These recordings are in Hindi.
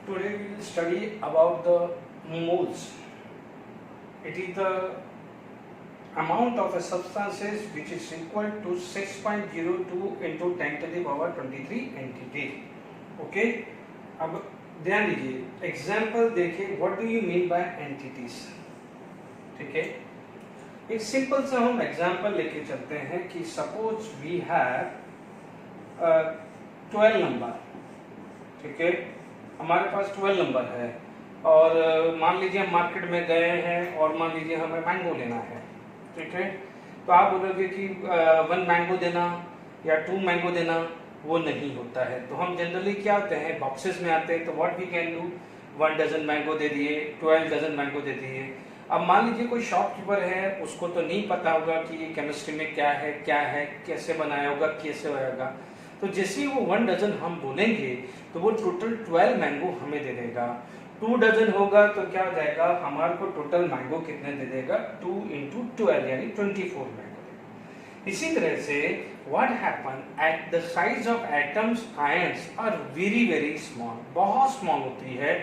Today we will study about the moles. It is the amount of a substances which is equal to 6.02 into 10 to the power 23 entities. Okay, अब ध्यान दीजिए, एग्जाम्पल देखिए, what do you mean by entities. ठीक है, एक सिंपल सा हम एग्जाम्पल लेके चलते हैं कि सपोज वी हैव 12 नंबर. ठीक है, हमारे पास 12 नंबर है और मान लीजिए हम मार्केट में गए हैं और मान लीजिए हमें मैंगो लेना है. ठीक है, तो आप बोलोगे कि 1 मैंगो देना या 2 मैंगो देना, वो नहीं होता है. तो हम जनरली क्या होते हैं, बॉक्सेस में आते हैं. तो what we can do, 1 dozen mango दे दिए, 12 डजन मैंगो दे दिए. अब मान लीजिए कोई शॉपकीपर है, उसको तो नहीं पता होगा कि ये केमिस्ट्री में क्या है, कैसे बनाया होगा, कैसे होगा. तो जैसे ही वो 1 डजन हम बोलेंगे तो वो टोटल 12 मैंगो हमें दे देगा. 2 डजन होगा तो क्या हो जाएगा, हमारे को टोटल मैंगो कितने दे देगा, 2 into 12 यानी 24 मैंगो. इसी तरह से what happen at the size of atoms, ions are very very small, बहुत small होती है.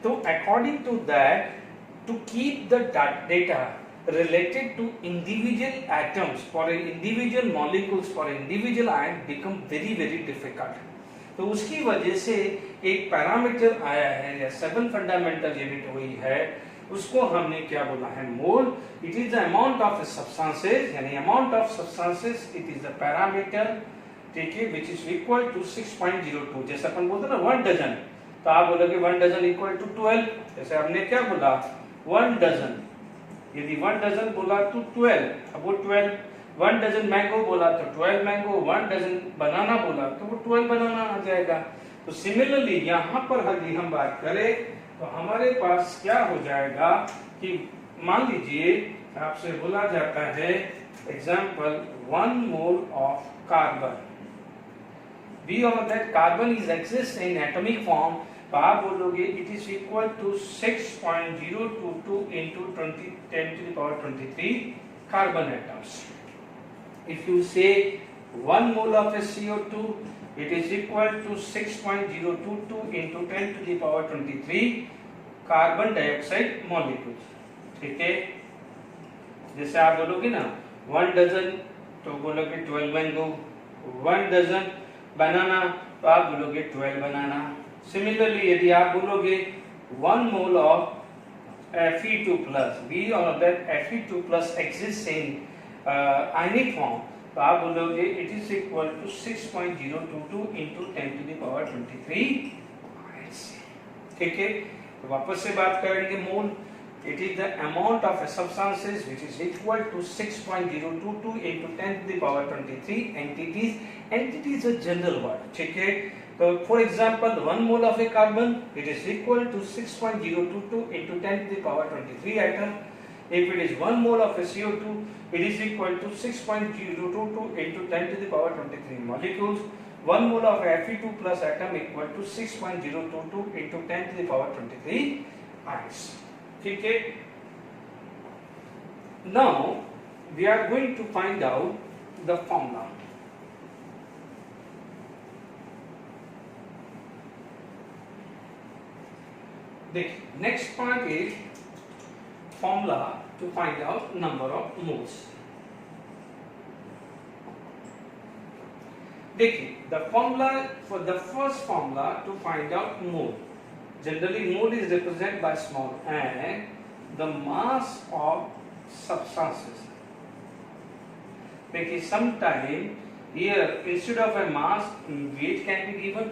तो according to that, to keep the data related to individual atoms for individual molecules for individual ion become very very difficult. तो उसकी वजह से एक पैरामीटर आया है या 7 फंडामेंटल यूनिट हुई है, उसको हमने क्या बोला है, mole. It is the amount of substances, यानी amount of substances, it is the parameter. ठीक है, व्हिच इज इक्वल टू 6.02. जैसे अपन बोलते हैं ना 1 डजन, तो आप बोलोगे 1 डजन इक्वल टू 12. जैसे हमने क्या बोला, 1 डजन, यदि 1 डजन बोला तो 12, अब वो 12. 1 डजन मैंगो बोला तो 12 मैंगो. 1 डजन बनाना बोला तो वो 12 बनाना आ जाएगा. तो सिमिलरली यहाँ पर यदि हम बात करें तो हमारे पास क्या हो जाएगा कि मान लीजिए आपसे बोला जाता है example 1 mole of carbon. We all that carbon is exist in atomic form. तो आप बोलोगे it is equal to 6.022 into 10 to the power 23 carbon atoms. If you say 1 mole of CO2, it is equal to 6.022 into 10 to the power 23 carbon dioxide molecules. ठीक है, जैसे आप बोलोगे ना 1 डजन तो बोलोगे 12 मैंगो. 1 डजन बनाना तो आप बोलोगे 12 बनाना. सिमिलरली यदि आप बोलोगे 1 mole of Fe2+, we all know that Fe2+ exists in ionic form, तो आप बोलोगे it is equal to 6.022 into 10 to the power 23. ठीक है, तो वापस से बात करेंगे mole. It is the amount of substances which is equal to 6.022 into 10 to the power 23 entities. Entity is a general word. ठीक है, तो for example 1 mole of a carbon it is equal to 6.022 into 10 to the power 23 atom. If it is 1 mole of CO2, it is equal to 6.022 into 10 to the power 23 molecules. 1 mole of Fe2+ atom equal to 6.022 into 10 to the power 23 ions. ठीक है. Now we are going to find out the formula. देखिए, next part is formula to find out number of moles. देखिए, the formula for the first formula to find out mole. Generally, mole is represented by small m, the mass of substances. देखिए, sometime here instead of a mass, weight can be given.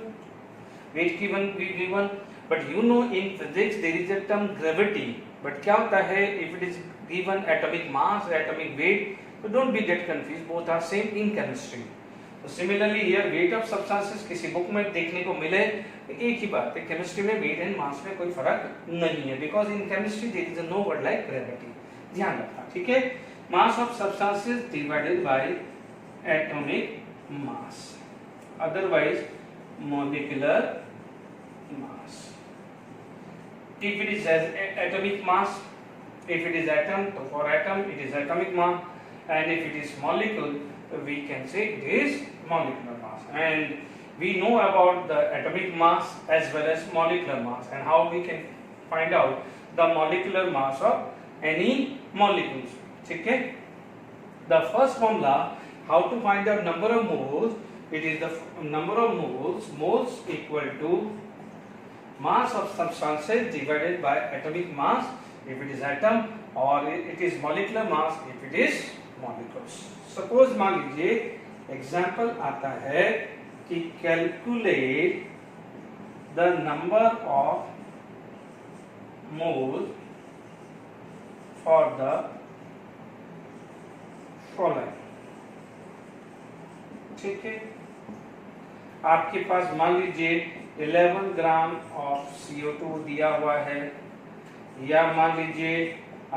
Weight be given. But you know in physics there is a term gravity. But क्या होता है, if it is given atomic mass, atomic weight, so don't be get confused. Both are same in chemistry. So similarly here weight of substances किसी बुक में देखने को मिले तो एक ही बात है, केमिस्ट्री में weight and mass में कोई फर्क नहीं है. Because in chemistry there is no word like gravity. ध्यान रखना. ठीक है, mass of substances divided by atomic mass. Otherwise molecular mass. If it is as atomic mass, if it is atom, so for atom it is atomic mass, and if it is molecule, we can say it is molecular mass. And we know about the atomic mass as well as molecular mass, and how we can find out the molecular mass of any molecules. ठीक है? The first formula, how to find out number of moles, it is the number of moles equal to mass of substances divided by atomic mass if it is atom, or it is molecular mass if it is molecules. Suppose मान लीजिए एग्जाम्पल आता है कि calculate the number of mole for the following. ठीक है, आपके पास मान लीजिए 11 ग्राम ऑफ CO2 दिया हुआ है, या मान लीजिए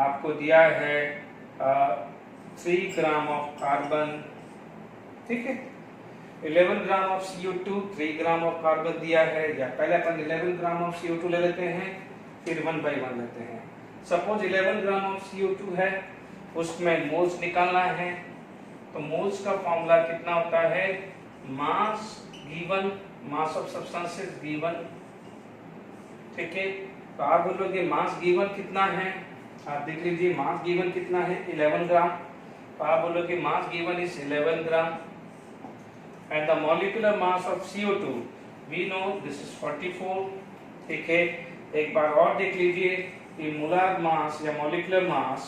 आपको दिया है 3 ग्राम ऑफ कार्बन. ठीक है, 11 gram of CO2, 3 gram of carbon दिया है, या पहले अपन 11 ग्राम ऑफ CO2 ले लेते हैं, फिर 1 by 1 लेते हैं. सपोज 11 ग्राम ऑफ CO2 है, उसमें मोल्स निकालना है, तो मोल्स का फॉर्मूला कितना होता है, mass given, mass of substances given. ठीक है, तो आप बोलोगे मास गिवन कितना है, आप देख लीजिए मास गिवन कितना है 11 ग्राम. तो आप बोलोगे mass given is 11 gram, and the molecular mass of CO2 we know this is 44. ठीक है, एक बार और देख लीजिए कि मोलर मास या मॉलिक्यूलर मास,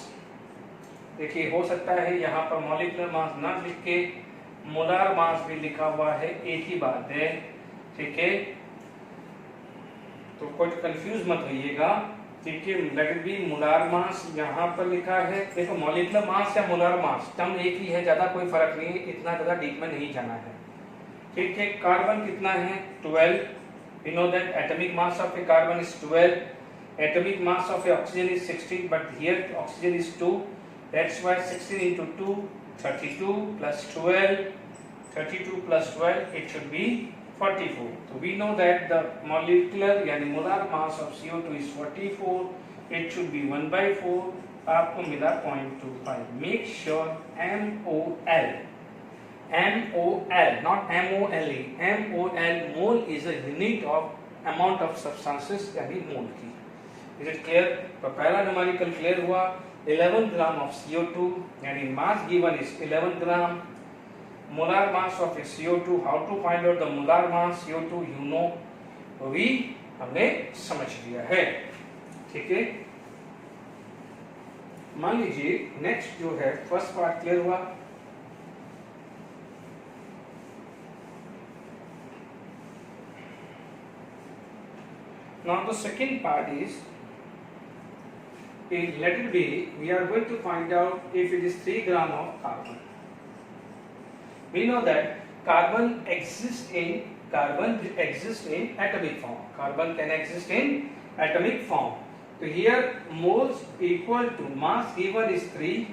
देखिए हो सकता है यहाँ पर मॉलिक्यूलर मास ना लिख के मोलर मास भी लिखा हुआ है, एक ही बात है. ठीक है, तो कुछ कंफ्यूज मत होइएगा. ठीक है, लेट बी मोलर मास यहाँ पर लिखा है. देखो मॉलिक्यूलर मास या मोलर मास टर्म एक ही है, ज्यादा कोई फर्क नहीं है, इतना ज्यादा डीप में नहीं जाना है. ठीक है, कार्बन कितना है 12. we know that atomic mass of a carbon is 12, atomic mass of a oxygen is 16, but here oxygen is 2, that's why 16 into 2 32 plus 12, 32 plus 12 it should be 44. So we know that the molecular yani molar mass of CO2 is 44, it should be 1 by 4. आपको मिला 0.25. make sure MOL, not MOLE. MOL, mole is a unit of amount of substances, यानी मोल की. Is it clear? तो पहला न्यूमेरिकल क्लियर हुआ. 11 ग्राम ऑफ CO2 यानी mass given is 11 gram. molar mass of a CO2, how to find out the molar mass CO2, you know, भी हमने समझ लिया है. ठीक है, मान लीजिए नेक्स्ट जो है फर्स्ट पार्ट क्लियर हुआ. Now the second part is, let it be, we are going to find out if it is 3 gram of carbon. We know that carbon exists in atomic form. Carbon can exist in atomic form. So here moles equal to mass given is 3.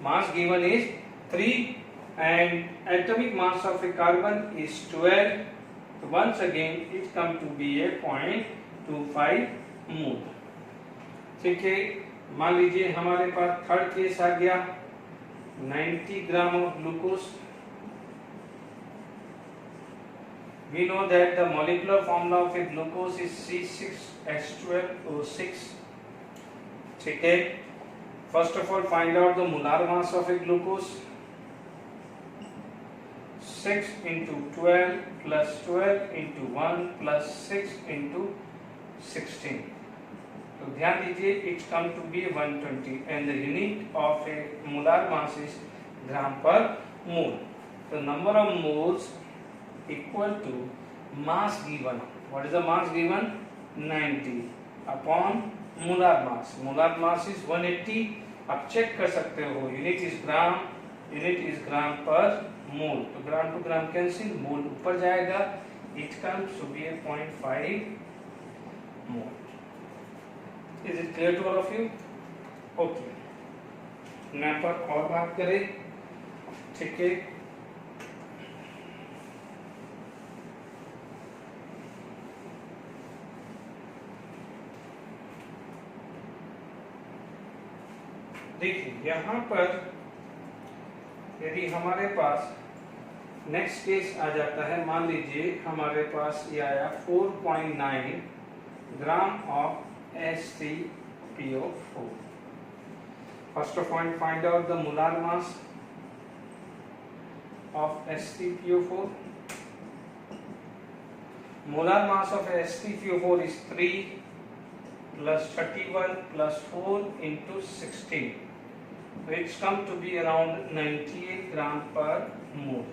Mass given is 3 and atomic mass of a carbon is 12. So once again it come to be a 0.25 mole. ठीक है, मान लीजिए हमारे पास थर्ड केस आ गया 90 gram of glucose. We know that the molecular formula of a glucose is C6H12O6. ठीक है, first of all find out the molar mass of a glucose. 6 into 12 plus 12 into 1 plus 6 into 16. तो ध्यान दीजिए it come to be 120 and the unit of a molar mass is gram per mole. The number of moles equal to mass given. What is the mass given? 90 upon molar mass. Molar mass is 180. आप चेक कर सकते हो, unit is gram per मोल. तो ग्राम टू ग्राम कैंसिल, मोल ऊपर जाएगा, it comes to be 0.5 mole. Is it clear to all of you? Okay, यहाँ पर और बात करें. ठीक है, देखिए यहाँ पर यदि हमारे पास नेक्स्ट केस आ जाता है, मान लीजिए हमारे पास ये आया 4.9 gram of StPO4. First of all, find out the molar mass of StPO4. Molar mass of StPO4 is 3 plus 31 plus 4 into 16. So it's come to be around 98 gram per mole.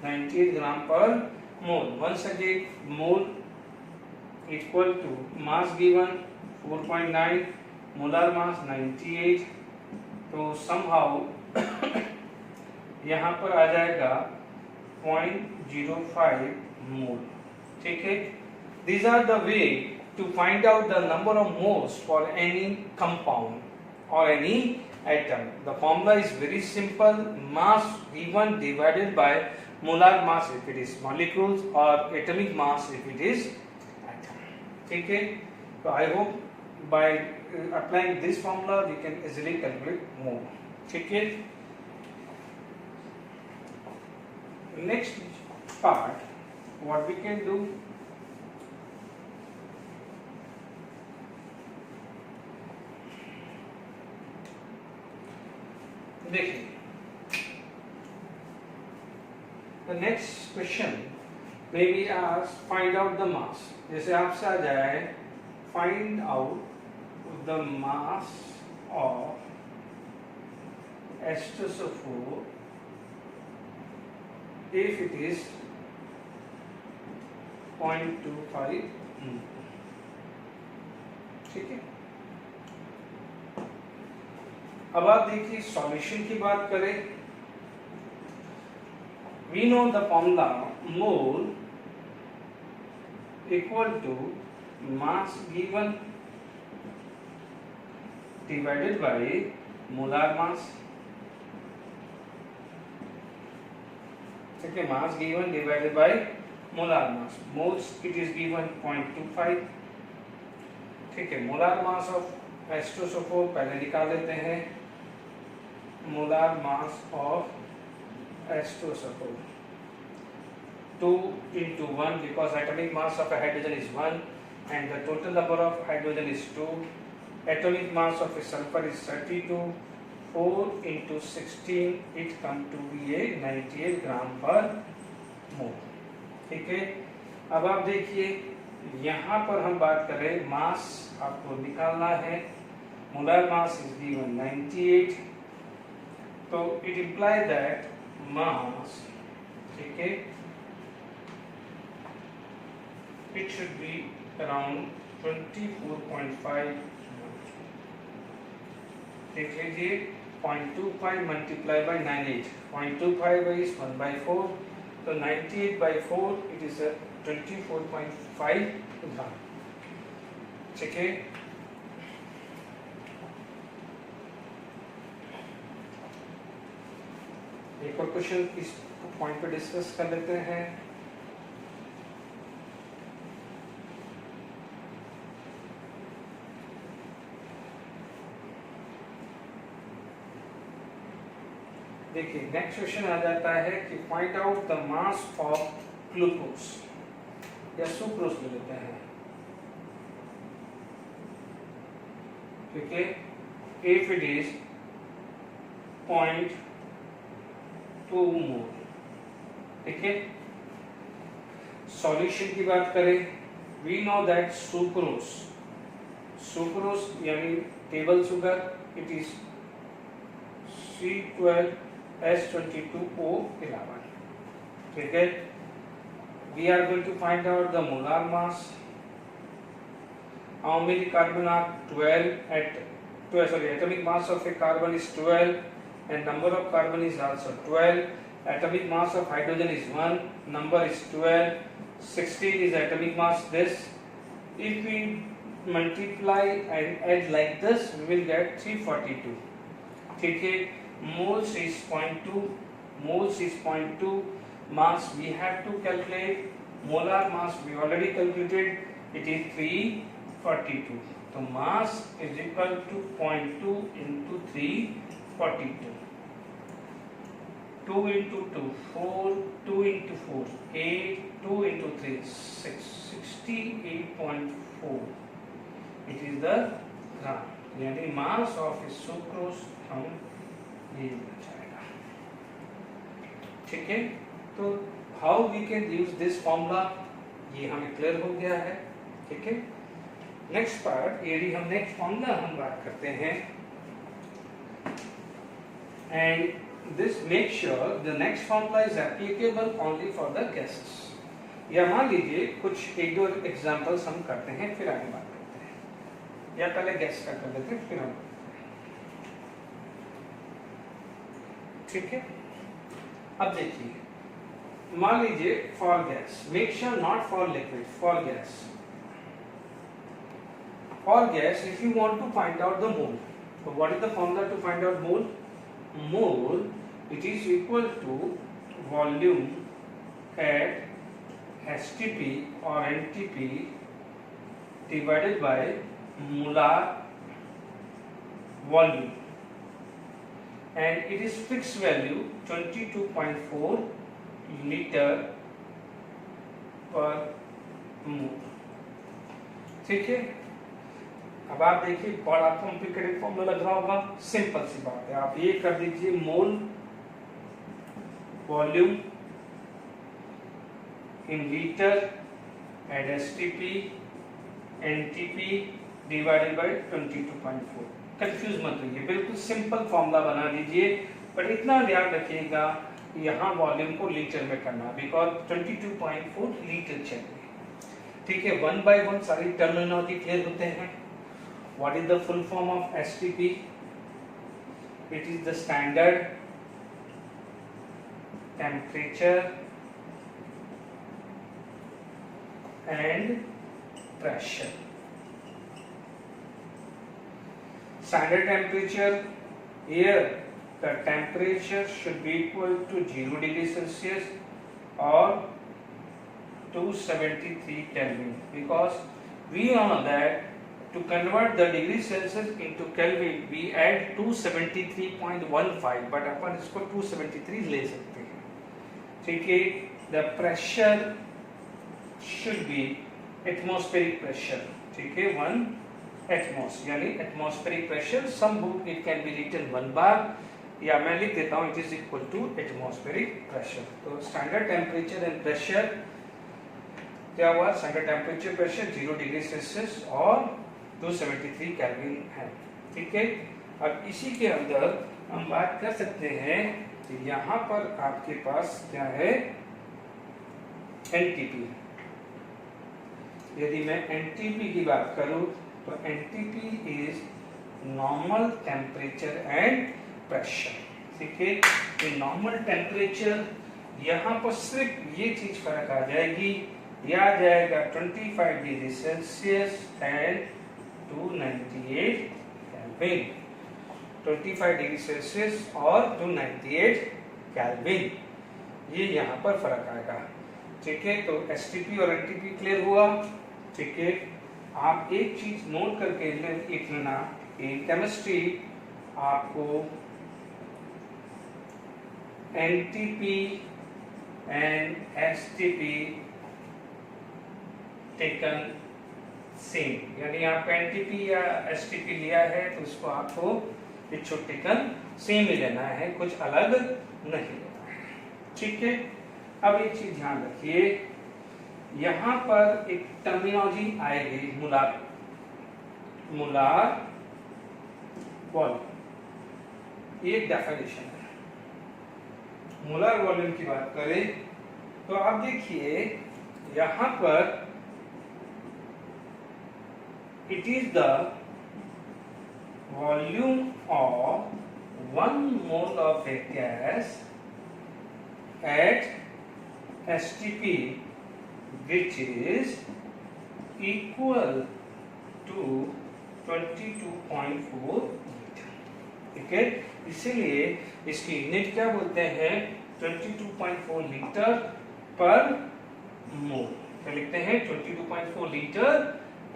98 gram per mole. Once again, mole equal to mass given 4.9, molar mass 98. तो somehow यहाँ पर आ जाएगा 0.05 मोल. ठीक है. These are the way to find out the number of moles for any compound or any atom. The formula is very simple. Mass given divided by molar mass if it is molecules or atomic mass if it is atom. ठीक है. So I hope by applying this formula we can easily calculate mole. ठीक है. Next part, what we can do, देखिए, the next question may be asked, find out the mass. जैसे आपसे आ जाए find out the mass of H2SO4 if it is 0.25 mole. ठीक है. अब आप देखिए सॉल्यूशन की बात करें. We know the formula mole equal to mass given divided by molar mass. ठीक है. mass given divided by molar mass. moles it is given 0.25. ठीक है. molar mass of H2SO4 पहले निकाल लेते हैं. molar mass of H2SO4 2 into 1 because atomic mass of a hydrogen is 1 and the total number of hydrogen is 2. Atomic mass of a sulfur is 32. 4 into 16 it come to be a 98 gram per mole. ठीक है. अब आप देखिए यहाँ पर हम बात करें मास आपको निकालना है. Molar mass is given 98. तो इट इम्प्लाई दैट मास, ठीक है, it should be around 24.5. देख लीजिए 0.25 multiplied by 98. 0.25 is 1 by 4. So 98 by 4 it is a 24.5 gram. ठीक है. एक और क्वेश्चन इस पॉइंट पे डिस्कस कर लेते हैं. देखिए नेक्स्ट क्वेश्चन आ जाता है कि find out the mass of glucose या सुक्रोज ले लेते हैं. ठीक है. इफ इट इज 0.2 मोल. ठीक है. सॉल्यूशन की बात करें, वी नो दैट सुक्रोज यानी table sugar it is C12H22O11. ठीक है. We are going to find out the molar mass. How many carbon are 12 at 12? Sorry, atomic mass of a carbon is 12, and number of carbon is also 12. Atomic mass of hydrogen is 1. Number is 12. 16 is atomic mass. This, if we multiply and add like this, we will get 342. ठीक है. moles is 0.2. moles is 0.2. mass we have to calculate. molar mass we already calculated, it is 342. so mass is equal to 0.2 into 342. 2 into 2, 4, 2 into 4, 8, 2 into 3, 6, 68.4. It is the ग्राम, यानी मास ऑफ सुक्रोज हम ये मिल जाएगा। ठीक है, तो how we can use this formula, ये हमें क्लियर हो गया है। ठीक है, नेक्स्ट पार्ट, यदि हम नेक्स्ट फॉर्मूला हम बात करते हैं, and this make sure the next formula is applicable only for the gases। या मान लीजिए कुछ एक दो एग्जांपल्स हम करते हैं फिर आगे बात करते हैं, या पहले गैस का कर लेते हैं फिर हम। ठीक है, अब देखिए, मान लीजिए for gas, make sure not for liquid, for gas, for gas if you want to find out the mole, तो what is the formula to find out mole? Mole, it is equal to volume at STP or NTP divided by molar volume, and it is fixed value 22.4 liter per mole। ठीक है, अब आप देखिए बड़ा कॉम्प्लिकेटेड फॉर्मूला लग रहा होगा, सिंपल सी बात है, आप ये कर दीजिए mole volume in litre at STP NTP divided by 22.4। Confuse मत होइए, बिल्कुल सिंपल फॉर्मूला बना दीजिए, बट इतना ध्यान रखिएगा यहाँ वॉल्यूम को लीटर में करना, बिकॉज 22.4 लीटर चाहिए। ठीक है, 1 by 1 सारी टर्मिनोलॉजी क्लियर होते हैं। What is the full form of STP? It is the standard temperature and pressure। Standard temperature, here the temperature should be equal to 0 degree Celsius or 273 Kelvin, because we know that to convert the degree Celsius into Kelvin we add 273.15, but अपन इसको 273 ले सकते हैं। ठीक है, the pressure should be atmospheric pressure। ठीक है, 1 atmos, यानी atmospheric pressure, some book it can be written 1 bar, या मैं लिख देता हूँ it is equal to atmospheric pressure। तो standard temperature and pressure क्या हुआ? standard temperature pressure 0 degree Celsius और 273 केल्विन है। ठीक है, अब इसी के अंदर हम बात कर सकते हैं कि यहाँ पर आपके पास क्या है, एनटीपी। यदि मैं एनटीपी की बात करूं तो NTP is normal temperature and pressure. ठीक है, ये नॉर्मल टेम्परेचर, यहाँ पर सिर्फ ये चीज फर्क आ जाएगी, यह आ जाएगा 25 degree Celsius and 298 kelvin, 25 degree Celsius और 298 केल्विन, ये यहाँ पर फर्क आएगा। ठीक है, तो एसटीपी और एनटीपी क्लियर हुआ। ठीक है, आप एक चीज नोट करके लिख लेना, इन केमिस्ट्री आपको NTP and STP taken same, यानी आपका एनटीपी या एसटीपी लिया है तो उसको आपको इट शुड टेकन सेम ही लेना है, कुछ अलग नहीं लेना है। ठीक है, अब एक चीज ध्यान रखिए, यहाँ पर एक टर्मिनोलॉजी आएगी मोलार, मोलार वॉल्यूम, ये डेफिनेशन है। मोलार वॉल्यूम की बात करें तो आप देखिए यहाँ पर it is the volume of 1 mole of a gas at STP, which is equal to 22.4 litre. ठीक है, इसीलिए इसकी यूनिट क्या बोलते हैं, 22.4 लीटर पर मोल। क्या लिखते हैं, 22.4 लीटर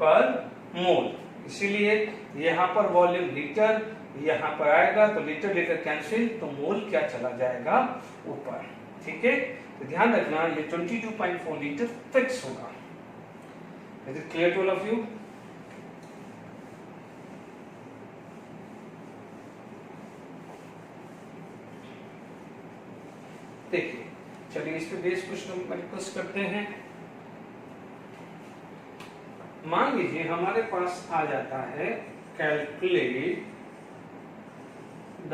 पर मोल। इसीलिए यहाँ पर वॉल्यूम लीटर, यहाँ पर आएगा तो लीटर लीटर कैंसिल, तो मोल क्या चला जाएगा ऊपर। ठीक है, तो ध्यान रखना ये 22.4 लीटर फिक्स होगा। Is it clear to all of you? देखिए, चलिए इस पे बेस क्वेश्चन डिस्कस करते हैं। मान लीजिए हमारे पास आ जाता है calculate the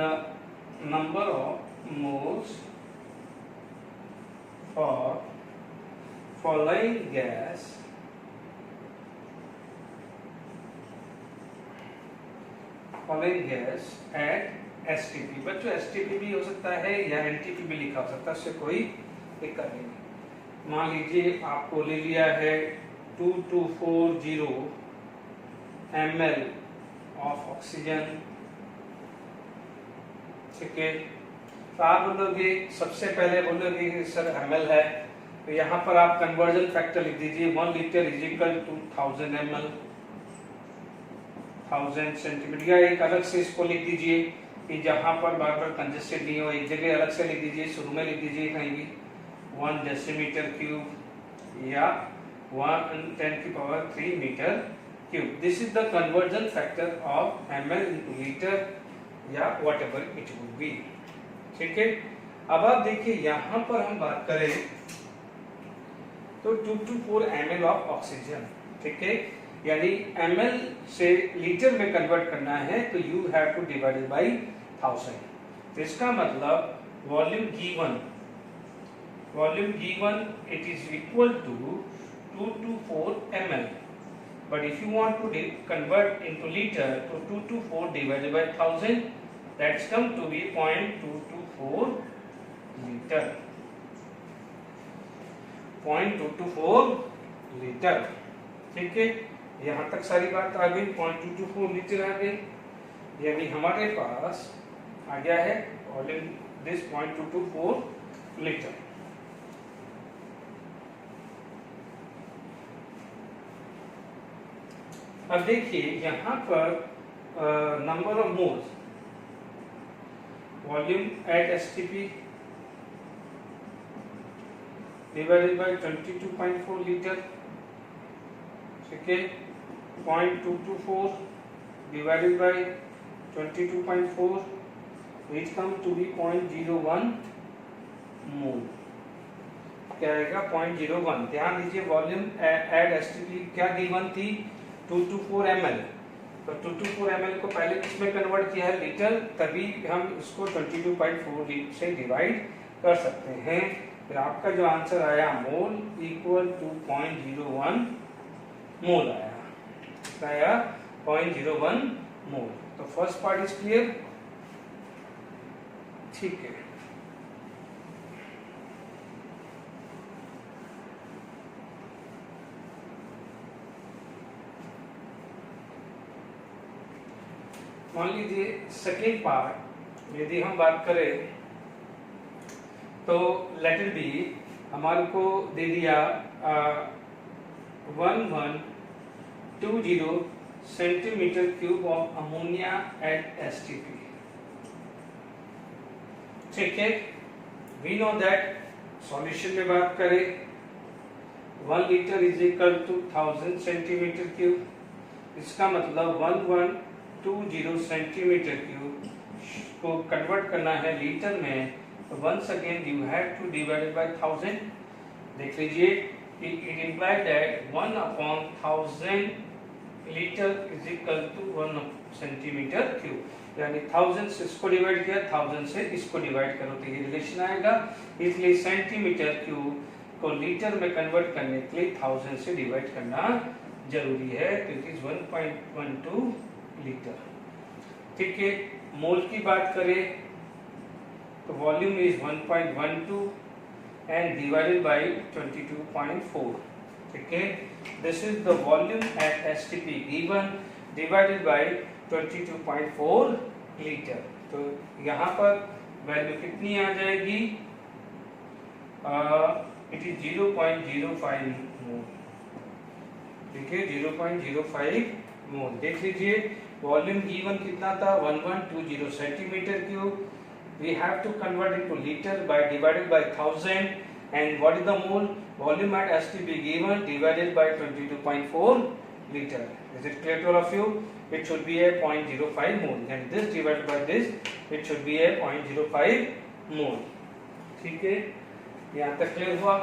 number of moles for following gas at STP. बच्चों एसटीपी भी हो सकता है या एनटीपी भी लिखा हो सकता है, उससे कोई दिक्कत नहीं। मान लीजिए आपको ले लिया है 2240 ml ऑफ ऑक्सीजन। ठीक है, तो आप बोलोगे, सबसे पहले बोलोगे कि सर ml है, तो यहाँ पर आप कन्वर्जन फैक्टर लिख दीजिए 1 litre is equal to 1000 ml, 1000 centimetre, या एक अलग से इसको लिख दीजिए कि जहां पर बार बार कंजेस्टेड नहीं हो, एक जगह अलग से लिख दीजिए, शुरू में लिख दीजिए कहीं भी 1 डेसीमीटर क्यूब या 1×10⁻³ metre cube. This is the conversion factor of ml into litre या whatever it would be. ठीक है, अब आप देखिए यहां पर हम बात करें तो 224 ml ऑफ ऑक्सीजन। ठीक है, यानी ml से लीटर में कन्वर्ट करना है तो you have to divide by 1000। तो इसका मतलब volume given it is equal to 224 ml, but if you want to convert into liter, तो 224 divided by 1000 that's come to be 0.224 liter, 0.224 litre. ठीक है, यहाँ तक सारी बात आ गई, 0.224 लीटर आ गई, यानी हमारे पास आ गया है वॉल्यूम दिस 0.224 लीटर। अब देखिए यहाँ पर number of moles, volume at STP divided by 22.4 litre. ठीक है, 0.224 divided by 22.4 which come to be 0.01 मोल। क्या आएगा 0.01। ध्यान दीजिए वॉल्यूम एट एसटीपी क्या गिवन थी 224 ml, तो 224 ml को पहले किसमें कन्वर्ट किया है लीटर, तभी हम इसको 22.4 से डिवाइड कर सकते हैं। फिर आपका जो आंसर आया मोल इक्वल टू 0.01 मोल आया 0.01 मोल। तो फर्स्ट पार्ट इज क्लियर। ठीक है, मान लीजिए सेकेंड पार्ट यदि हम बात करें तो लेटर बी हमारे को दे दिया 1120 centimetre cube of ammonia at STP. ठीक है, वी नो दैट सॉल्यूशन में बात करें 1 litre is equal to 1000 centimetre cube, इसका मतलब 1120 सेंटीमीटर क्यूब को कन्वर्ट करना है लीटर में, तो once again you have to divide by 1000। देख लीजिए it implies that 1/1000 litre is equal to 1 centimetre cube, यानी 1000 से इसको डिवाइड किया, 1000 से इसको डिवाइड करो तो ये रिलेशन आएगा। इसलिए सेंटीमीटर क्यूब को लीटर में कन्वर्ट करने के लिए 1000 से डिवाइड करना जरूरी है, तो इट इज 1.12 लीटर। ठीक है, मोल की बात करें तो volume is 1.12 and divided by 22.4। ठीक है, this is the volume at STP given divided by 22.4 litre. तो यहाँ पर वैल्यू कितनी आ जाएगी, इट इज 0.05 मोल। ठीक है, 0.05 मोल। देख लीजिए वॉल्यूम गिवन कितना था 1120 centimetre cube. We have to convert it to liter by divided by 1000, and what is the mole? Volume at STP given divided by 22.4 liter. Is it clear to all of you? It should be a 0.05 mole, and this divided by this, it should be a 0.05 mole. ठीक है, यहाँ तक क्लियर हुआ?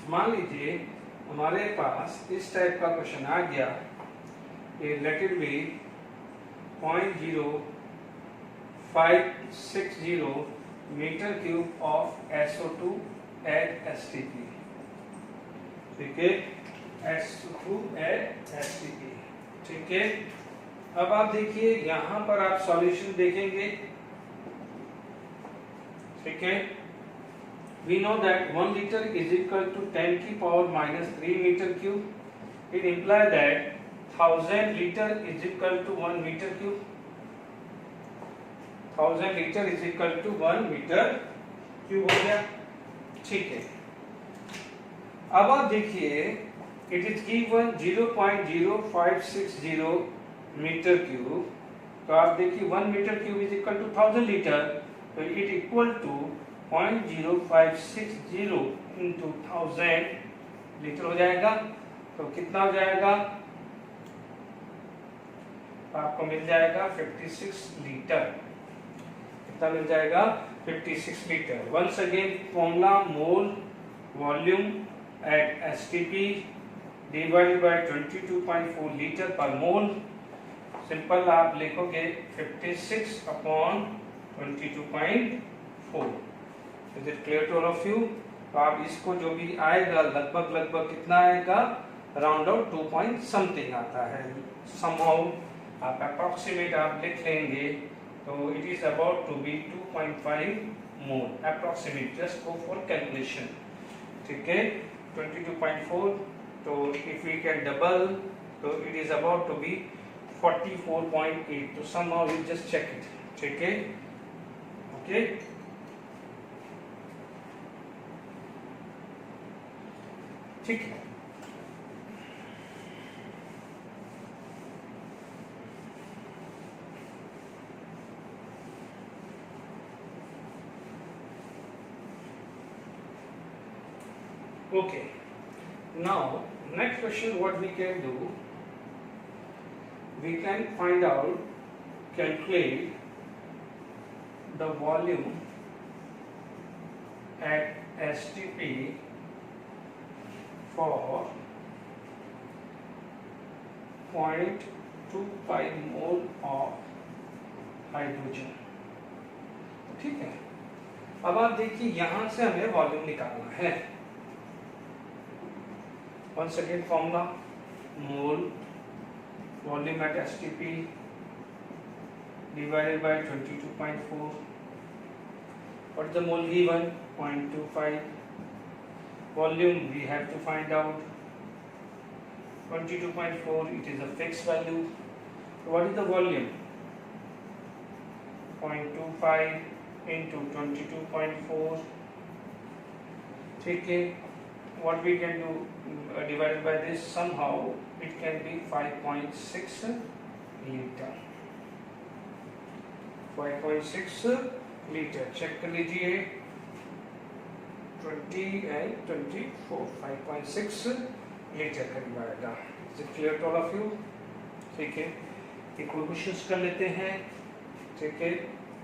मान लीजिए हमारे पास इस टाइप का क्वेश्चन आ गया, let it be 0.0560 metre cube of SO2 at STP. ठीक है, SO2 एट STP. ठीक है, अब आप देखिए यहां पर आप सॉल्यूशन देखेंगे. ठीक है, we know that 1 liter is equal to 10 की power minus 3 meter cube. It implies that 1000 liter is equal to 1 meter cube. 1000 liter is equal to 1 meter cube हो गया. ठीक है, अब आप देखिए it is given 0.0560 meter cube. तो आप देखिए 1 meter cube is equal to 1000 liter, तो it equal to 0.0560 into 1000 litre हो जाएगा. तो कितना हो जाएगा? आपको मिल जाएगा 56 लीटर. कितना मिल जाएगा? 56 litre. Once again formula mole volume at STP divided by 22.4 litre पर मोल. सिंपल आप लिखोगे 56 upon 22.4. Is it clear to all of you? तो आप इसको जो भी आएगा लगभग कितना आएगा? अराउंड 2 पॉइंट समथिंग आता है. somehow आप अप्रोक्सीमेट आप लिख लेंगे, तो it is about to be 2.5 mole approximate. Just go for calculation. ठीक है, 22.4. तो इफ वी कैन डबल, तो it is about to be 44.8. तो somehow you just check it. ठीक है, ओके. ठीक है, okay. Now next question, what we can do, we can find out, calculate the volume at STP for 0.25 mole of hydrogen. ठीक है, अब आप देखिए यहां से हमें वॉल्यूम निकालना है. once again formula mole volume at STP divided by 22.4. what is the mole given? 0.25. volume we have to find out. 22.4, it is a fixed value. So what is the volume? 0.25 into 22.4. ठीक है, what we can do, divided by this, somehow it can be 5.6 liter. 5.6 liter. Check कर लीजिए, 20 and 24, 5.6 लीटर करीब आएगा. Is it clear to all of you? ठीक है, इक्वेशंस कर लेते हैं. ठीक है,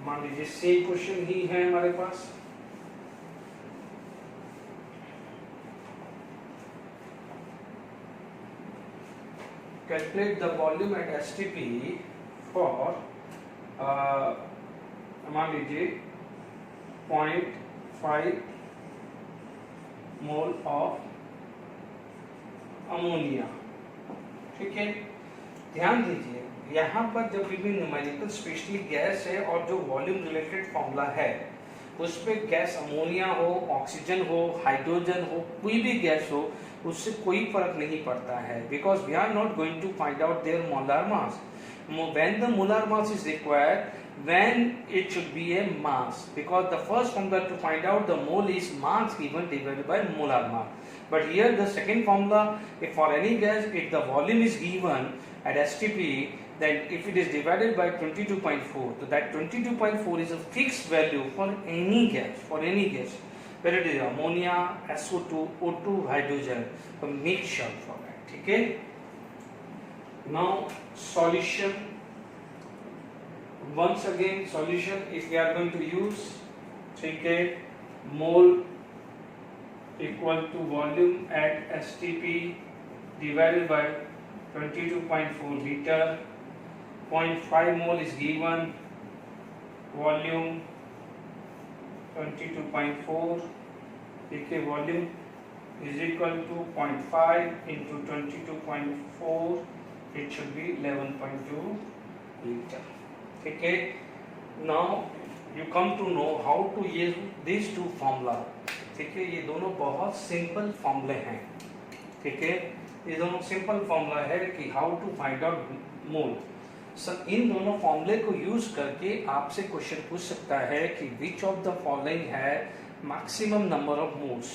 मान लीजिए सेम क्वेश्चन ही है हमारे पास. Calculate the volume at STP for मान लीजिए 0.5 मोल ऑफ अमोनिया. ठीक है, ध्यान दीजिए यहाँ पर जब भी न्यूमेरिकल स्पेशली गैस है और जो वॉल्यूम रिलेटेड फॉर्मूला है उस पे गैस अमोनिया हो, ऑक्सीजन हो, हाइड्रोजन हो, कोई भी गैस हो, उससे कोई फर्क नहीं पड़ता है. Because we are not going to find out their molar mass. When the molar mass is required, when it should be a mass, because the first formula to find out the mole is mass given divided by molar mass. But here the second formula, if for any gas, if the volume is given at STP, then if it is divided by 22.4, so that 22.4 is a fixed value for any gas, whether it is ammonia, SO2, O2, hydrogen, so mixture for that. Okay. Now solution. Once again, solution, if we are going to use, okay, mole equal to volume at STP divided by 22.4 liter, 0.5 mole is given, volume 22.4, okay, volume is equal to 0.5 into 22.4, it should be 11.2 liter. Okay, now you come to know how to use these two formula. ठीक है, ये दोनों बहुत सिंपल फॉर्मूले हैं. ठीक है, ये दोनों सिंपल फॉर्मूला है कि how to find out mole. Sir इन दोनों फॉर्मूले को यूज करके आपसे क्वेश्चन पूछ सकता है कि विच ऑफ द फॉलोइंग है मैक्सिमम नंबर ऑफ मोल्स.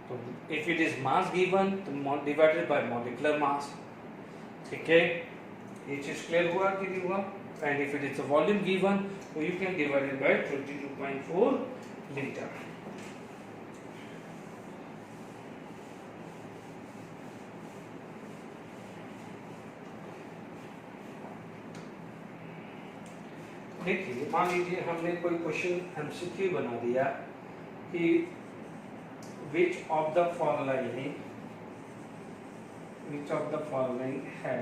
तो if it is mass given तो डिवाइडेड बाय मॉलिक्यूलर मास. ठीक है, ये चीज क्लियर हुआ कि नहीं हुआ. And if it is a volume given, so you can divide it by 22.4 liter. देखिए, मान लीजिए हमने कोई क्वेश्चन एमसीक्यू बना दिया कि which of the following है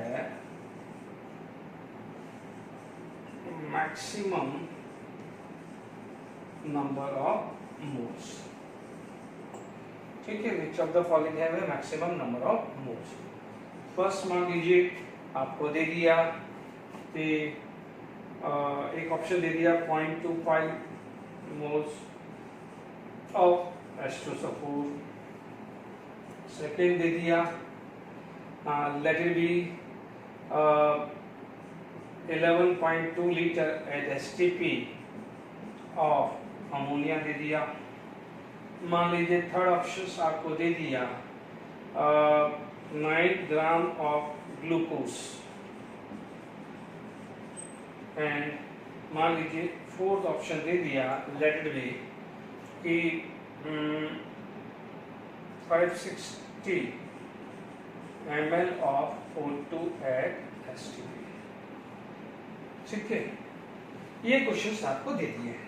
maximum number of moles. ठीक है, which of the following है maximum number of moles. First मान लीजिए आपको दे दिया कि एक ऑप्शन दे दिया 0.25 moles of H2SO4. सेकेंड दे दिया let it be 11.2 liter at STP of ammonia दे दिया. मान लीजिए थर्ड ऑप्शन आपको दे दिया 9 ग्राम ऑफ ग्लूकोज. एंड मान लीजिए फोर्थ ऑप्शन दे दिया लेट इट बी कि 560 ml of O2 at STP. ठीक है, ये क्वेश्चन आपको दे दिए हैं.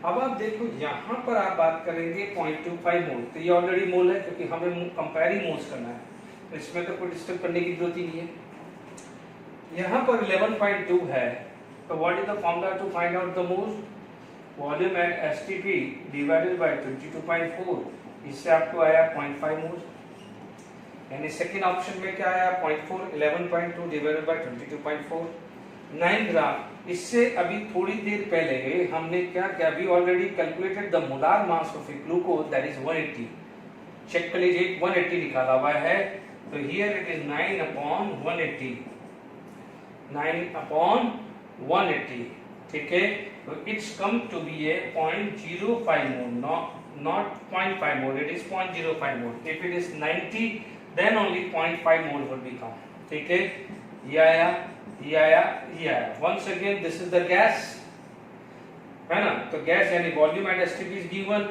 अब आप देखो यहाँ पर आप बात करेंगे 0.25 मोल, तो ये ऑलरेडी मोल है क्योंकि हमें कंपेयर ही मोल्स करना है, तो इसमें तो कोई डिस्टर्ब करने की जरूरत ही नहीं है. यहाँ पर 11.2 है, तो what is the formula to find out the mole? Volume at STP divided by 22.4, इससे आपको आया 0.5 मोल. यानी सेकंड ऑप्शन में क्या आया 0.4, 11.2 डिवाइडेड बाय 22.4, 9 ग्राम. इससे अभी थोड़ी देर पहले हमने क्या किया, अभी already calculated the molar mass of a glucose that is 180. Check कर लीजिए 180 निकाला हुआ है, तो हियर इट इज 9/180, 9/180. ठीक है, तो it's come to be a 0.05 mole, not 0.5 mole, it is 0.05 mole. If it is 90 then only 0.5 mole will be come. ठीक है, ये आया, ये आया, ये आया. Once again this is the gas, है ना. तो गैस यानी volume at STP is given,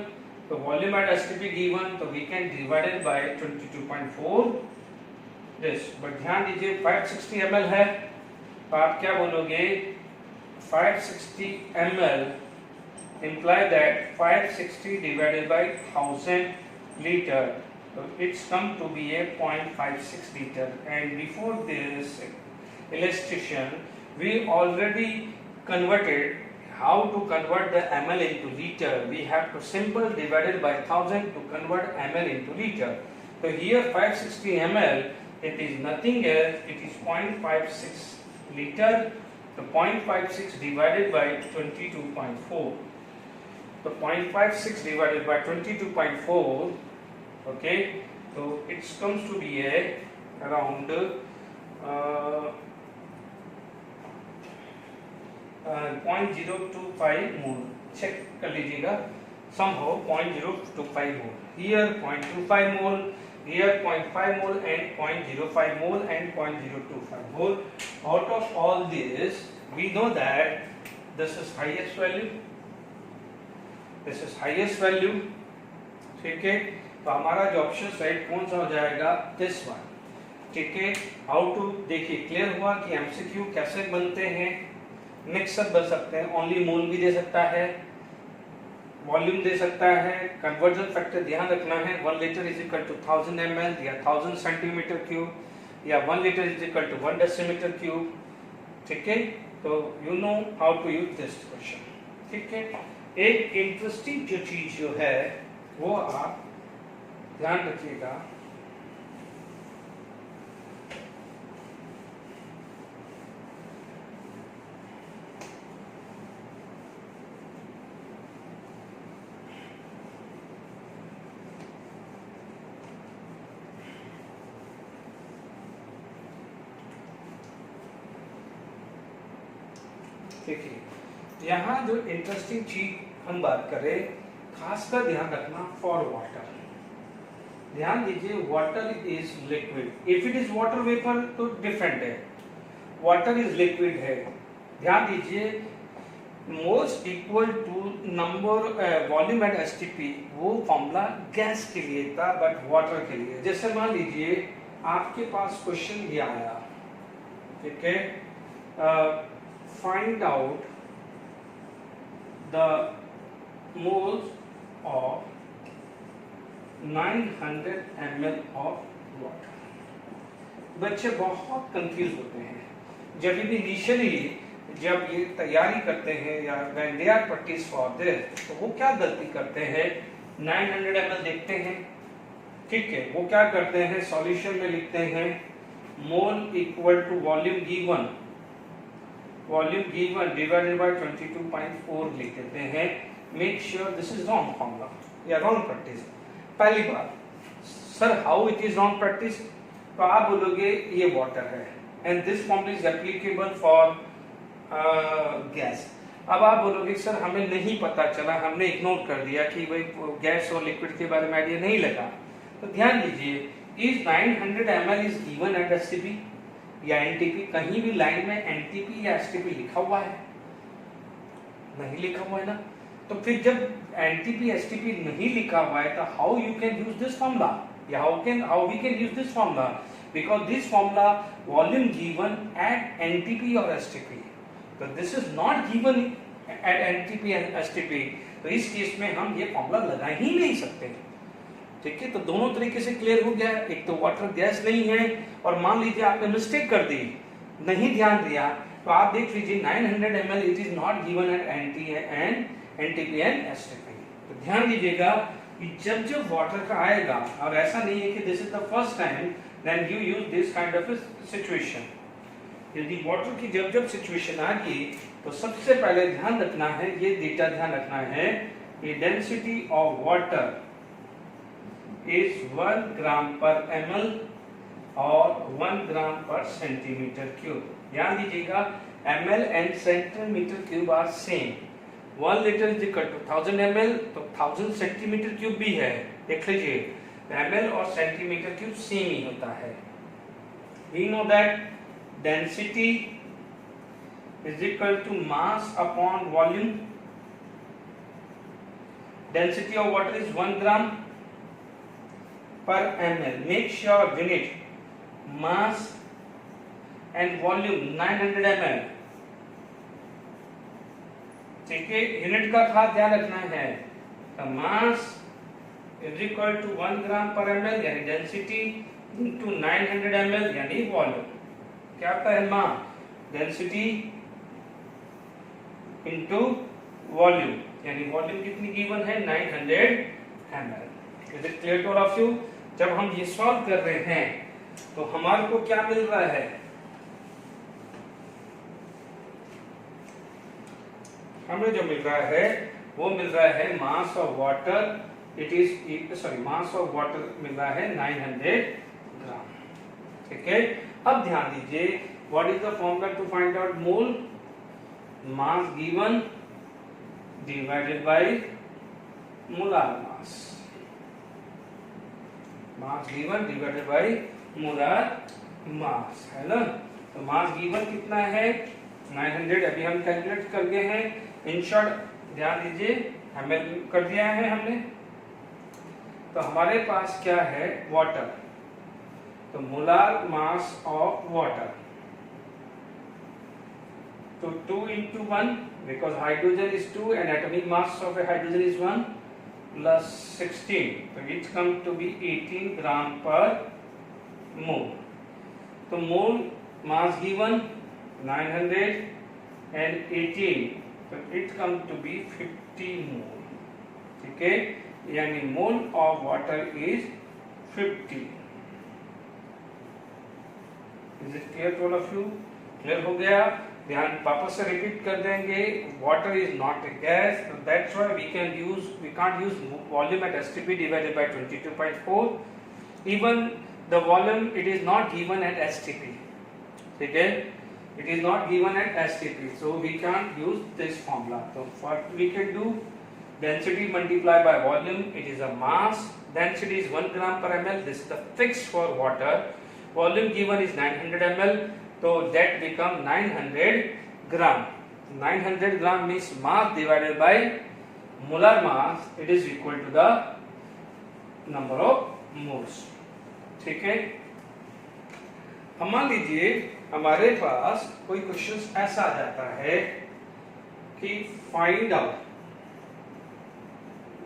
तो वॉल्यूम एट एसटीपी गिवन, तो we can divide it by 22.4 this. But ध्यान दीजिए 560 ml है, तो आप क्या बोलोगे 560 ml imply that 560 divided by 1000 liter, so it's come to be a 0.56 liter. And before this illustration we already converted. How to convert the ml into liter? We have to simple divided by 1000 to convert ml into liter. So here 560 ml, it is nothing else, it is 0.56 liter. The 0.56 divided by 22.4. So 0.56 divided by 22.4, okay, so it comes to be a 0.025 mole, check कर लीजिएगा, somehow 0.025 mole, here 0.25 mole, here 0.5 mole and 0.05 mole and 0.025 mole. Out of all this we know that this is highest value, this is highest value. ठीक है, तो हमारा जो ऑप्शन राइट कौन सा हो जाएगा, दिस वन. ठीक है, हाउ टू, देखिए क्लियर हुआ कि एमसीक्यू कैसे बनते हैं. मिक्सअप बन सकते हैं, ओनली मोल भी दे सकता है, वॉल्यूम दे सकता है, कन्वर्जन फैक्टर ध्यान रखना है, 1 litre is equal to 1000 ml या 1000 सेंटीमीटर क्यूब या 1 litre is equal to 1 decimetre cube. ठीक है, तो you know how to use this question. ठीक है, एक इंटरेस्टिंग जो चीज जो है वो आप ध्यान रखिएगा. देखिए, यहाँ जो इंटरेस्टिंग चीज हम बात करें, खासकर ध्यान रखना फॉर वाटर. ध्यान दीजिए, water is liquid. If it is water vapour तो डिफरेंट है, वाटर इज लिक्विड है. ध्यान दीजिए, most equal to number volume at STP, वो फॉर्मूला गैस के लिए था बट वाटर के लिए. जैसे मान लीजिए आपके पास क्वेश्चन ये आया, ठीक है, find out the moles of 900 ml of water. बच्चे बहुत कंफ्यूज होते हैं जब भी इनिशियली जब ये तैयारी करते हैं या when they are practice for this, तो वो क्या गलती करते हैं, 900 ml देखते हैं, ठीक है, वो क्या करते हैं, सॉल्यूशन में लिखते हैं mole equal to volume given, volume given divided by 22.4 लिख देते हैं. Make sure this is wrong formula या रॉन्ग प्रैक्टिस. पहली बात, sir how it is wrong practice, तो आप बोलोगे ये वाटर है and this formula is applicable for gas. अब आप बोलोगे सर हमें नहीं पता चला, हमने इग्नोर कर दिया कि भाई गैस और लिक्विड के बारे में आइडिया नहीं लगा. तो ध्यान दीजिए, is 900 ml is given at STP या एनटीपी, कहीं भी लाइन में एनटीपी या एसटीपी लिखा हुआ है, नहीं लिखा हुआ है ना. तो फिर जब एनटीपी एसटीपी नहीं लिखा हुआ है तो how you can use this formula या how we can use this formula, because this formula volume given at NTP और एसटीपी, तो this is not given at NTP and STP. तो इस केस में हम ये फॉर्मूला लगा ही नहीं सकते. ठीक है, तो दोनों तरीके से क्लियर हो गया. एक तो वाटर गैस नहीं है, और मान लीजिए आपने मिस्टेक कर दी, नहीं ध्यान दिया, तो आप देख लीजिए 900 ml it is not given at NTP and STP. तो ध्यान दीजिएगा कि जब जब वाटर का आएगा, अब ऐसा नहीं है कि this is the first time then you use this kind of situation. यदि वाटर की जब जब सिचुएशन आ गई तो सबसे पहले ध्यान रखना है, ये डेटा ध्यान रखना है कि density of water is 1 gram per ml और 1 gram per centimeter cube. ध्यान दीजिएगा, ml and centimeter cube are same. 1 liter is equal to 1000 ml, तो 1000 centimeter cube भी है. देख लीजिए, ml और centimeter cube सेम ही होता है. We know that density is equal to mass upon volume. Density of water is 1 gram per ml. Make sure unit mass and volume 900 ml. ठीक है, यूनिट का खास ध्यान रखना है. तो mass is equal to 1 gram पर ml यानी डेंसिटी इनटू 900 ml यानी वॉल्यूम. क्या आता है, मास डेंसिटी इनटू वॉल्यूम, यानी वॉल्यूम कितनी गिवन है, 900 ml. Is it clear to all of you? जब हम ये सॉल्व कर रहे हैं तो हमारे को क्या मिल रहा है, हमें जो मिल रहा है वो मिल रहा है mass of water, it is mass of water मिल रहा है 900 ग्राम. ठीक है, अब ध्यान दीजिए, what is the formula to find out mole, mass given divided by molar mass, mass given divided by molar mass, है ना। तो मास गिवन कितना है 900, अभी हम कैलकुलेट कर गए हैं। इन शॉर्ट ध्यान दीजिए, हमें कर दिया है हमने। तो हमारे पास क्या है, वाटर, तो मोलार मास ऑफ वाटर, तो 2 into 1 because hydrogen is 2 and atomic mass of a hydrogen is 1 plus 16, so it comes to be 18 gram per mole. तो मोल mass given 900 and 18, so it comes to be 50 mole, ठीक है, यानी mole of water is 50। Is it clear to all of you? Clear हो गया? ध्यान वापस से रिपीट कर देंगे, water is not a gas, that's why we can't use volume at STP divided by 22.4। Even the volume it is not given at STP, ठीक है, it is not given at STP, so we can't use this formula. So what we can do, density multiplied by volume, it is a mass, density is 1 gram per ml, this is the fixed for water, volume given is 900 ml, so that become 900 gram. 900 gram means mass divided by molar mass, it is equal to the number of moles, ठीक है। हम मान लीजिए हमारे पास कोई क्वेश्चन ऐसा आ जाता है कि find out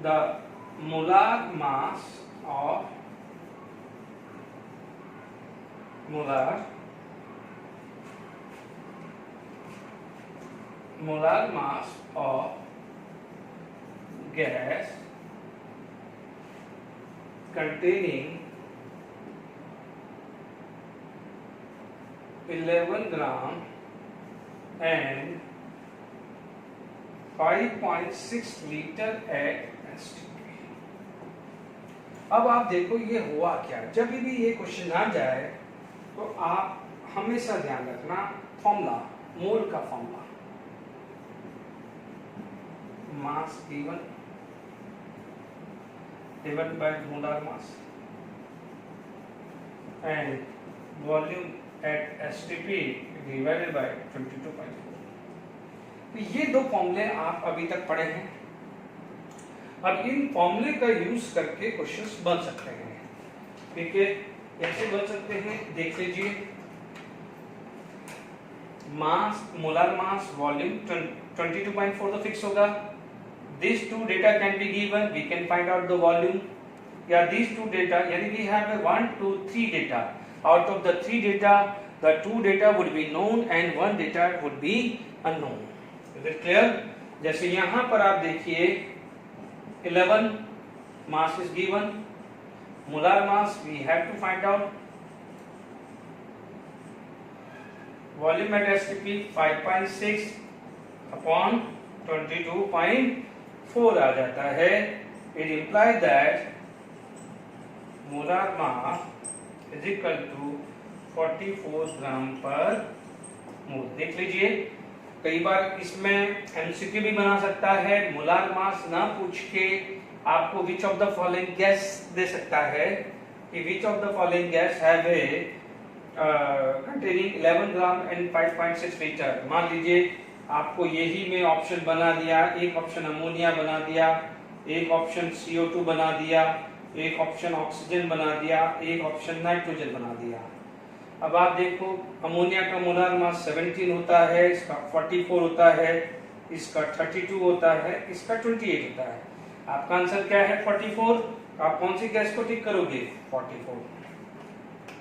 the molar mass of molar mass of gas containing 11 gram and 5.6 litre at STP. अब आप देखो ये हुआ क्या, जब भी ये क्वेश्चन आ जाए तो आप हमेशा ध्यान रखना फॉर्मूला, मोल का formula, mass given divided by molar mass and volume at STP divided by 22.4। तो ये दो फॉर्मूले आप अभी तक पढ़े हैं। अब इन फॉर्मूले का यूज करके क्वेश्चंस बन सकते हैं, ठीक है। कैसे बन सकते हैं देख लीजिए, मास, मोलार मास, वॉल्यूम 22.4 तो फिक्स होगा। These two data can be given, we can find out the volume, या these two data, यानी we have a 1 2 3 data, out of the 3 data the 2 data would be known and 1 data would be unknown। is it clear? जैसे यहां पर आप देखिए 11 mass is given, molar mass we have to find out, volume at STP 5.6 upon 22.4 आ जाता है। it implies that molar mass is equal to 44 ग्राम पर मोल। देख लीजिए, कई बार इसमें एमसीक्यू भी बना सकता है, मोलार मास ना पूछ के आपको which of the following gas दे सकता है कि which of the following gas have a containing 11 gram and 5.6 litre. मान लीजिए आपको यही में ऑप्शन बना दिया, एक ऑप्शन अमोनिया बना दिया, एक ऑप्शन CO2 बना दिया, एक ऑप्शन ऑक्सीजन बना दिया, एक ऑप्शन नाइट्रोजन बना दिया। अब आप देखो अमोनिया का मोलार मास 17 होता है, इसका 44 होता है, इसका 32 होता है, इसका 28 होता है। आपका आंसर क्या है 44। आप कौन सी गैस को टिक करोगे 44,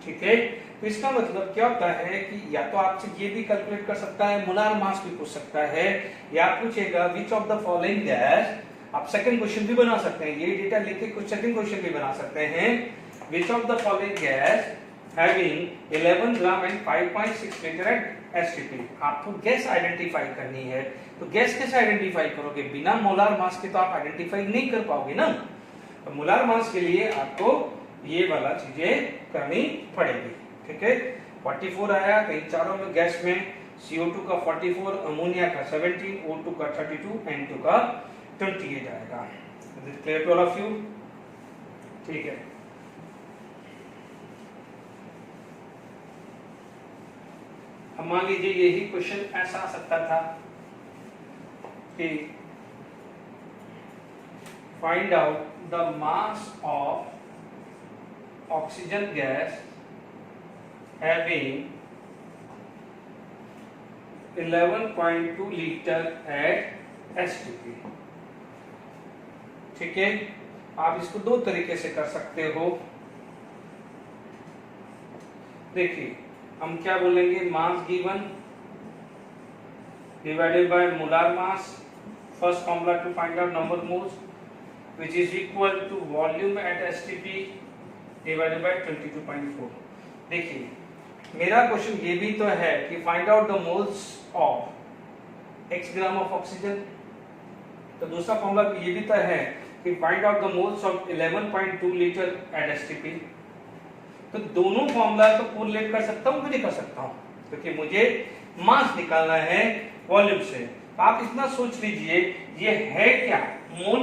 ठीक है। तो इसका मतलब क्या होता है कि या तो आपसे ये भी कैलकुलेट कर सकता है, मोलार मास भी पूछ सकता है, या पूछेगा विच ऑफ द फॉलोइंग गैस। आप सेकंड क्वेश्चन भी बना सकते हैं, ये डेटा लेके कुछ सेकंड क्वेश्चन भी बना सकते हैं, विच of the following gas having 11 gram and 5.6 litre at STP. आपको गैस आइडेंटिफाई करनी है, तो गैस कैसे आइडेंटिफाई करोगे, बिना मोलार मास के तो आप आइडेंटिफाई नहीं कर पाओगे ना। तो मोलार मास के लिए आपको ये वाला चीजें करनी पड़ेगी, ठीक है। 44 आया, कहीं चारों में गैस में CO2 का 44, अमोनिया का 17, O2 का 32, N2 का 28 आएगा। Is it clear to all of you? ठीक है। अब मान लीजिए यही क्वेश्चन ऐसा आ सकता था कि find out the mass of oxygen gas having 11.2 litre at STP. ठीक है, आप इसको दो तरीके से कर सकते हो। देखिए हम क्या बोलेंगे, mass given divided by molar mass, first formula to find out number of moles which is equal to volume at STP divided by 22.4। देखिए मेरा क्वेश्चन ये भी तो है कि find out the moles of x gram of oxygen, तो दूसरा फॉर्मूला ये भी तो है कि find out the moles of 11.2 litre at STP। तो दोनों फॉर्मूला तो कोरिलेट कर सकता हूँ कि नहीं कर सकता हूँ, क्योंकि मुझे मास निकालना है वॉल्यूम से। तो आप इतना सोच लीजिए ये है क्या, मोल।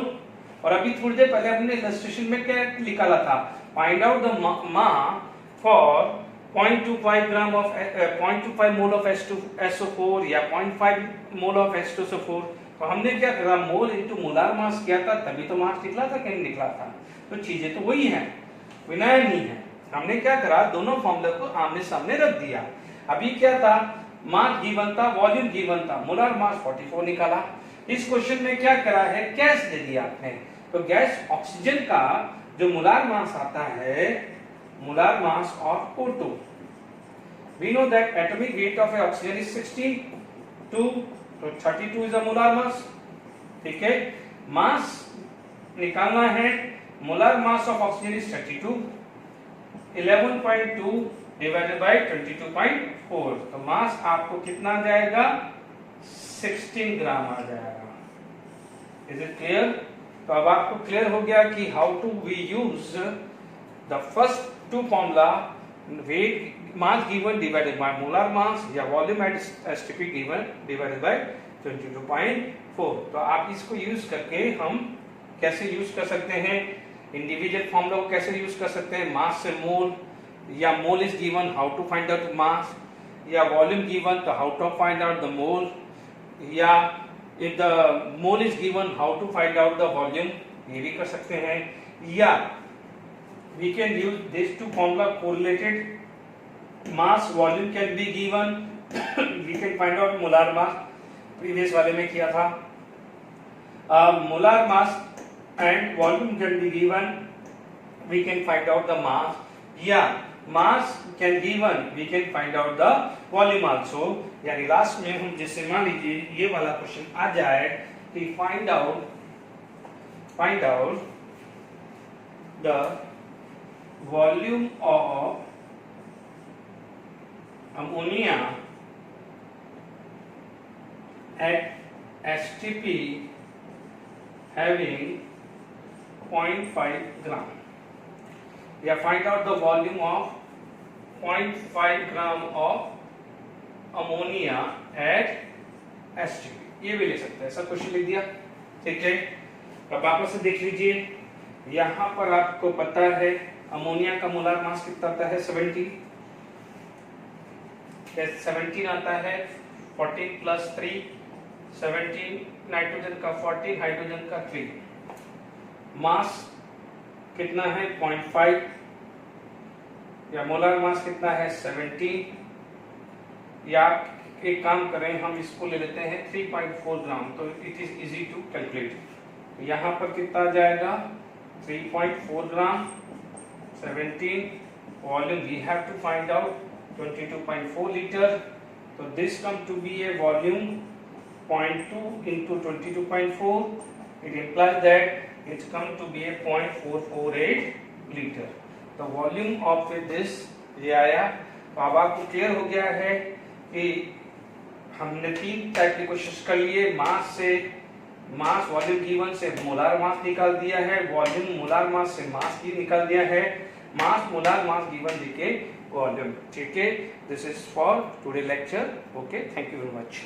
और अभी थोड़ी देर पहले हमने इलस्ट्रेशन में क्या निकाला था, find out the mass for 0.25 gram of 0.25 mole of H2SO4 या 0.5 मोल ऑफ H2SO4। तो हमने क्या करा, मोल इनटू मोलार मास किया था, तभी तो मास निकला था कि नहीं निकला था। तो चीजें तो वही हैं, विनय नहीं है। हमने क्या करा, दोनों फॉर्मूले को आमने सामने रख दिया। अभी क्या था, मास गिवन था, वॉल्यूम गिवन था, मोलार मास 44 निकाला। इस क्वेश्चन में क्या करा है, गैस दे दिया आपने। तो गैस ऑक्सीजन का जो मोलार मास आता है, molar mass of O2, we know that atomic weight of oxygen is 16, 2, तो 32 is a molar mass। ठीक है, मास निकालना है, molar mass of oxygen is 32, 11.2 divided by 22.4। तो मास आपको कितना आ जाएगा, 16 ग्राम आ जाएगा। Is it clear? तो अब आपको क्लियर हो गया कि how to we use the first two formula, weight mass given divided by molar mass या volume at STP given divided by 22.4। तो आप इसको यूज करके हम कैसे यूज कर सकते हैं, इंडिविजुअल फॉर्मूला को कैसे यूज कर सकते हैं, मास से मोल, या mole is given how to find out mass, या वॉल्यूम गिवन तो how to find out the mole, या if the mole is given how to find out the volume, ये भी कर सकते हैं। या we can use these two formula correlated, mass volume can be given, we can find out molar mass, previous वाले में किया था। molar mass and volume can be given, we can find out the mass, या mass can given, we can find out the volume also। यानी लास्ट में हम जैसे मान लीजिए ये वाला क्वेश्चन आ जाए कि find out the volume of ammonia at STP having 0.5 gram, या find out the volume of 0.5 gram of ammonia at STP, ये भी ले सकते हैं। सब क्वेश्चन लिख दिया, ठीक है। अब वापस से देख लीजिए, यहाँ पर आपको पता है अमोनिया का मोलार मास कितना आता है, 17 आता है, 14 प्लस 3 17, नाइट्रोजन का 14, हाइड्रोजन का 3, मास कितना है 0.5, या मोलार मास कितना है 17, या एक काम करें हम इसको ले लेते हैं 3.4 ग्राम, तो it is easy to calculate. यहाँ पर कितना आ जाएगा 3.4 gram, 17, volume we have to find out 22.4 litre, तो this come to be a volume 0.2 into 22.4, it implies that it's come to be a 0.448 liter। the volume of this ये आया। तो अब आपको क्लियर हो गया है कि हमने तीन टाइप की कोशिश कर लिए, मास वॉल्यूम गिवन से मोलार मास निकाल दिया है, वॉल्यूम मोलार मास से मास की निकाल दिया है, मास मोलार मास गिवन देके वॉल्यूम। ठीक है, this is for today lecture. Okay, thank you very much.